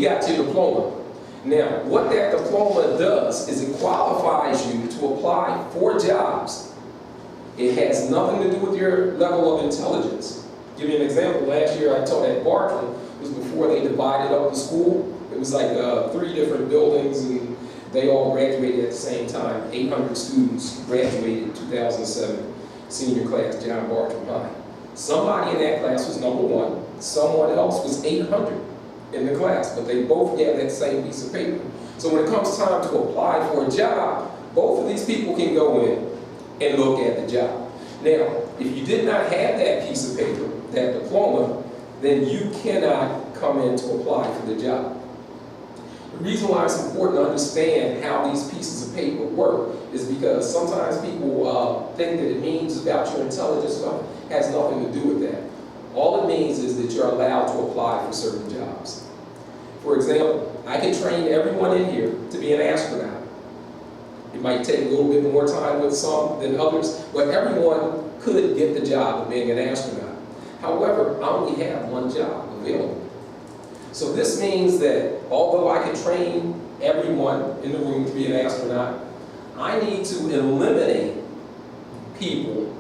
you got your diploma. Now, what that diploma does is it qualifies you to apply for jobs. It has nothing to do with your level of intelligence. Give you an example. Last year I taught at Barclay. It was before they divided up the school. It was like 3 different buildings, and they all graduated at the same time. 800 students graduated in 2007, senior class, John Bartram High. Somebody in that class was number 1. Someone else was 800 in the class, but they both had that same piece of paper. So when it comes time to apply for a job, both of these people can go in and look at the job. Now, if you did not have that piece of paper, that diploma, then you cannot come in to apply for the job. The reason why it's important to understand how these pieces of paper work is because sometimes people think that it means about your intelligence. It has nothing to do with that. All it means is that you're allowed to apply for certain jobs. For example, I can train everyone in here to be an astronaut. It might take a little bit more time with some than others, but everyone could get the job of being an astronaut. However, I only have one job available. So this means that although I can train everyone in the room to be an astronaut, I need to eliminate people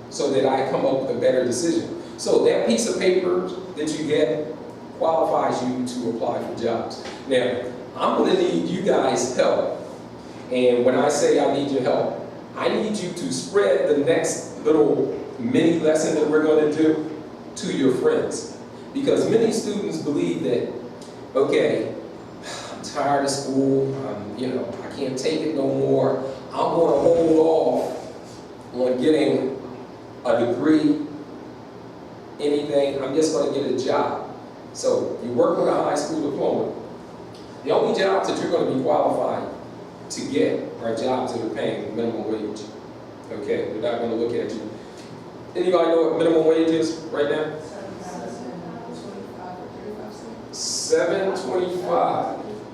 so that I come up with a better decision. So that piece of paper that you get qualifies you to apply for jobs. Now, I'm going to need you guys' help. And when I say I need your help, I need you to spread the next little mini lesson that we're going to do to your friends. Because many students believe that, okay, I'm tired of school, I can't take it no more. I'm going to hold off on getting a degree, anything. I'm just going to get a job. So you work with a high school diploma. The only jobs that you're going to be qualified to get are jobs that are paying minimum wage. Okay, we're not going to look at you. Anybody know what minimum wage is right now? $7.25.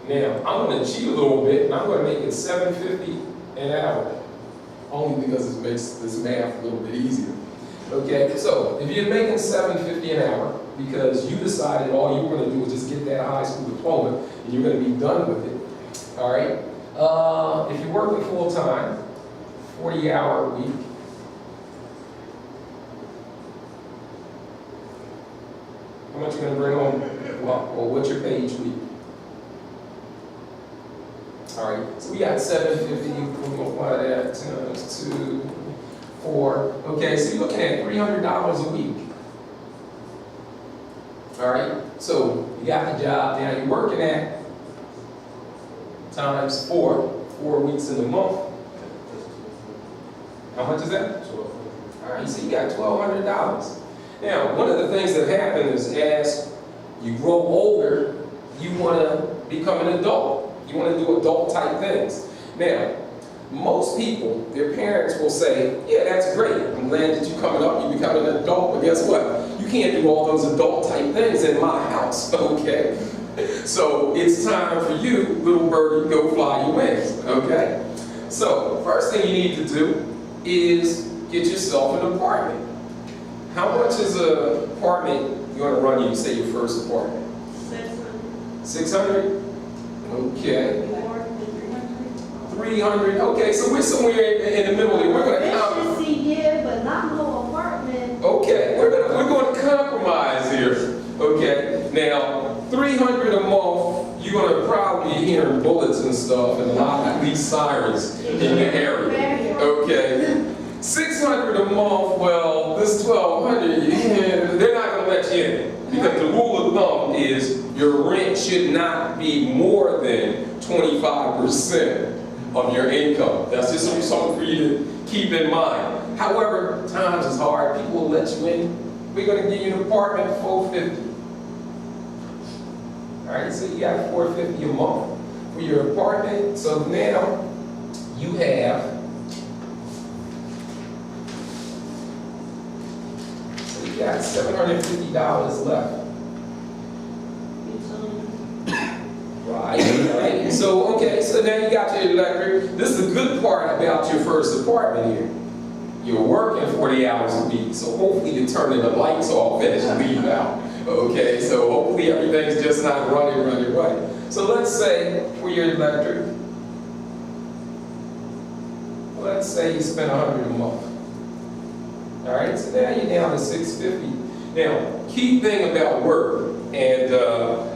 Now, I'm going to cheat a little bit, and I'm going to make it $7.50 an hour. Only because it makes this math a little bit easier. Okay, so if you're making $7.50 an hour because you decided all you were going to do was just get that high school diploma and you're going to be done with it, all right? If you're working full-time, 40-hour week, how much you going to bring home? Well, what's your pay each week? All right, so we got $7.50. We're going to apply that times 2, 4. Okay, so you're looking at $300 a week. All right, so you got the job. Now you're working at times 4 weeks in the month. How much is that? All right, so you got $1,200. Now, one of the things that happens is as you grow older, you want to become an adult. You want to do adult type things. Now, most people, their parents will say, yeah, that's great. I'm glad that you're coming up, you become an adult, but guess what? You can't do all those adult type things in my house, okay? So it's time for you, little birdie, go fly your wings, okay? So first thing you need to do is get yourself an apartment. How much is an apartment going to run you, say your first apartment? 600. Okay. 300. Okay, so we're somewhere in the middle here. We're going to compromise. Yeah, but not no apartment. Okay, we're going to compromise here. Okay. Now, 300 a month, you're going to probably be hearing bullets and stuff and a lot of these sirens in the area. Okay. 600 a month, well, this 1,200, they're not going to let you in. Because the rule of thumb is your rent should not be more than 25% of your income. That's just something for you to keep in mind. However, times is hard. People will let you in. We're going to give you an apartment for $450. All right, so you got $450 a month for your apartment. So now you have, so you got $750 left. Right. So, okay, so now you got your electric. This is the good part about your first apartment here. You're working 40 hours a week, so hopefully you're turning the lights off as you leave out. Okay, so hopefully everything's just not running. So let's say for your electric, let's say you spend $100 a month. All right, so now you're down to $650. Now, key thing about work, and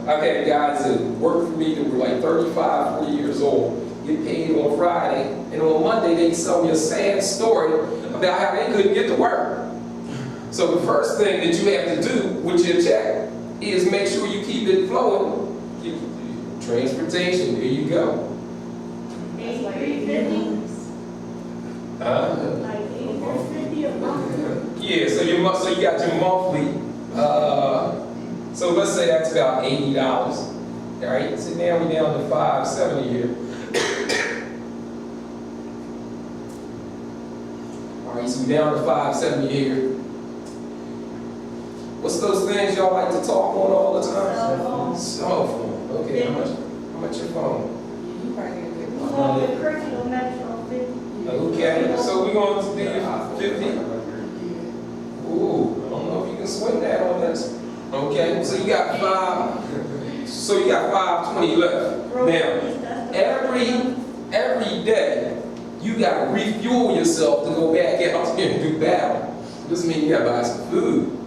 I've had guys that work for me that were like 35, 40 years old, get paid on Friday, and on Monday they tell me a sad story about how they couldn't get to work. So the first thing that you have to do with your check is make sure you keep it flowing. Transportation, there you go. $83.50. Like $83.50 a month. Yeah, so you got your monthly. So let's say that's about $80. All right, so now we're down to $570 here. All right, so we're down to $570 here. What's those things y'all like to talk on all the time? Cell phone. Cell phone. Okay, how much your phone? We're going with curriculum metro 50. Okay, so we're going to do 50. Ooh, I don't know if you can swing that on this. Okay, so you got 520 left. Now, every day, you got to refuel yourself to go back out here and do battle. This means you got to buy some food.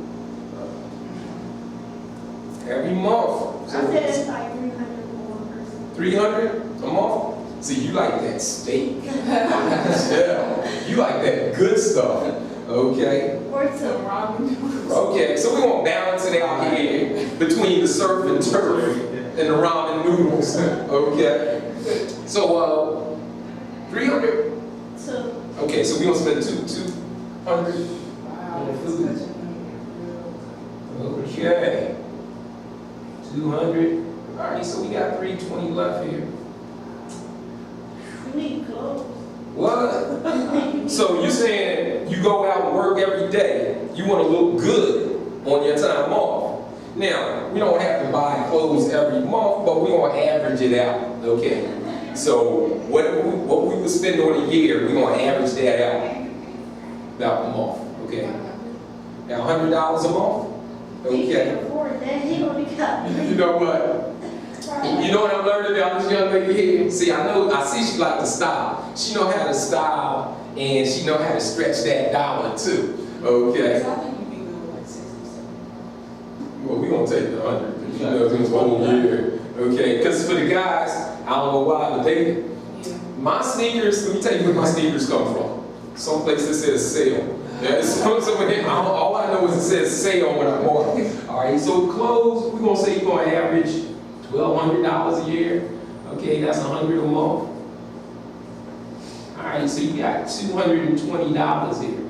Every month. I said it's like 300 for one person. 300 a month? See, you like that steak. Yeah, you like that good stuff. Okay. Or to ramen. Okay, so we're going to balance it out here between the surf and turf and the ramen noodles. Okay. So, 300? So, Okay, so we're going to spend 200 on food. Okay. 200. All right, so we got 320 left here. we need clothes. What? So you're saying you go out and work every day, you want to look good on your time off. Now, we don't have to buy clothes every month, but we're going to average it out, okay? So what we would spend on a year, we're going to average that out about a month, okay? Now $100 a month, He okay? can't afford that. He only got You know what? You know what I've learned about this young lady here? See, I see she like to style. She know how to style and she know how to stretch that dollar too. Okay. Well, we gonna take the 100. You know, this whole year. Okay. Because for the guys, I don't know why, but my sneakers. Let me tell you where my sneakers come from. Some place that says sale. All I know is it says sale when I bought it. All right. So clothes, we gonna say you're gonna average $1,200 a year. Okay, that's $100 a month. All right, so you got $220 here.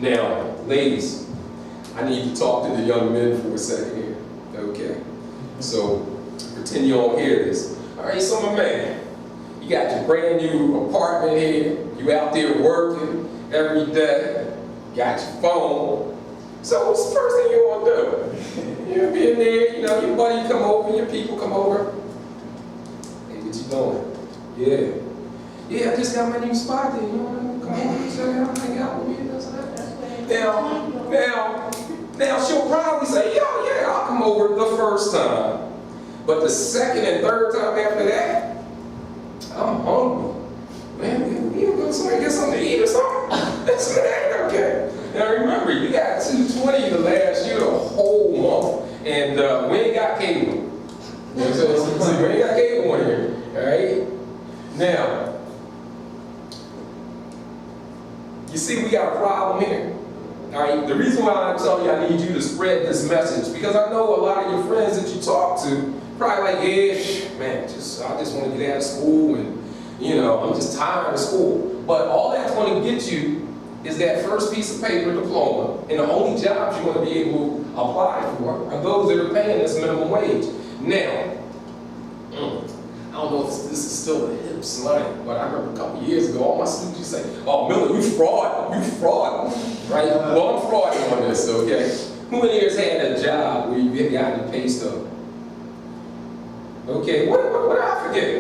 Now, ladies, I need to talk to the young men for a second here. Okay, so pretend you don't hear this. All right, so my man, you got your brand new apartment here. You out there working every day. Got your phone. So what's the first thing you want to do? You'll be in there, you know, your buddy come over, your people come over. Hey, what you doing? Yeah, I just got my new spot there, you know, come over, check out, hang out with me, and that's that. Now she'll probably say, yeah, I'll come over the first time. But the second and third time after that, I'm hungry. Man, we go somewhere get something to eat or something? That's okay. Now remember, you got $220 to last you the whole month, and we ain't got cable. You know what I'm saying? So we ain't got cable on here, all right? Now, you see we got a problem here, all right? The reason why I'm telling you I need you to spread this message, because I know a lot of your friends that you talk to probably like, yeah, man, I just want to get out of school, and you know, I'm just tired of school. But all that's going to get you is that first piece of paper, diploma, and the only jobs you're going to be able to apply for are those that are paying this minimum wage. Now, I don't know if this is still a hip slang, but I remember a couple years ago, all my students used to say, oh, Miller, you fraud, right? Well, I'm frauding on this, okay? Who in here has had a job where you got the pay stub? Okay, what did I forget?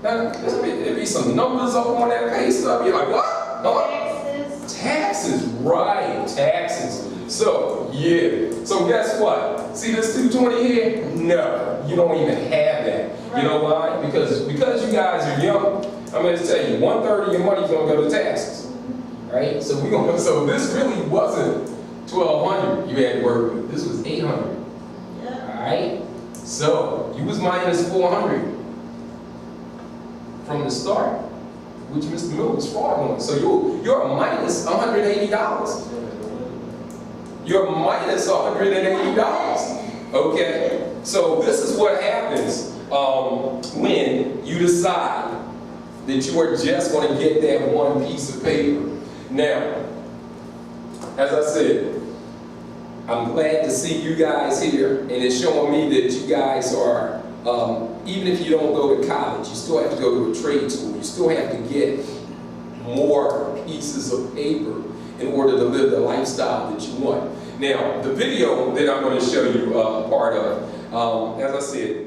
There'd be some numbers up on that pay stub. You're like, what? Huh? Taxes. Taxes, right, taxes. So, yeah. So guess what? See this 220 here? No, you don't even have that. You know why? Because you guys are young, I'm going to tell you, 1/3 of your money's going to go to taxes. Right? So so this really wasn't 1,200 you had to work with. This was 800. Alright? So you was minus 400 from the start, which Mr. Miller was fraudulent. So you're a minus $180. You're minus $180. Okay? So this is what happens when you decide that you are just going to get that one piece of paper. Now, as I said, I'm glad to see you guys here, and it's showing me that you guys are, even if you don't go to college, you still have to go to a trade school. You still have to get more pieces of paper in order to live the lifestyle that you want. Now, the video that I'm going to show you part of, as I said,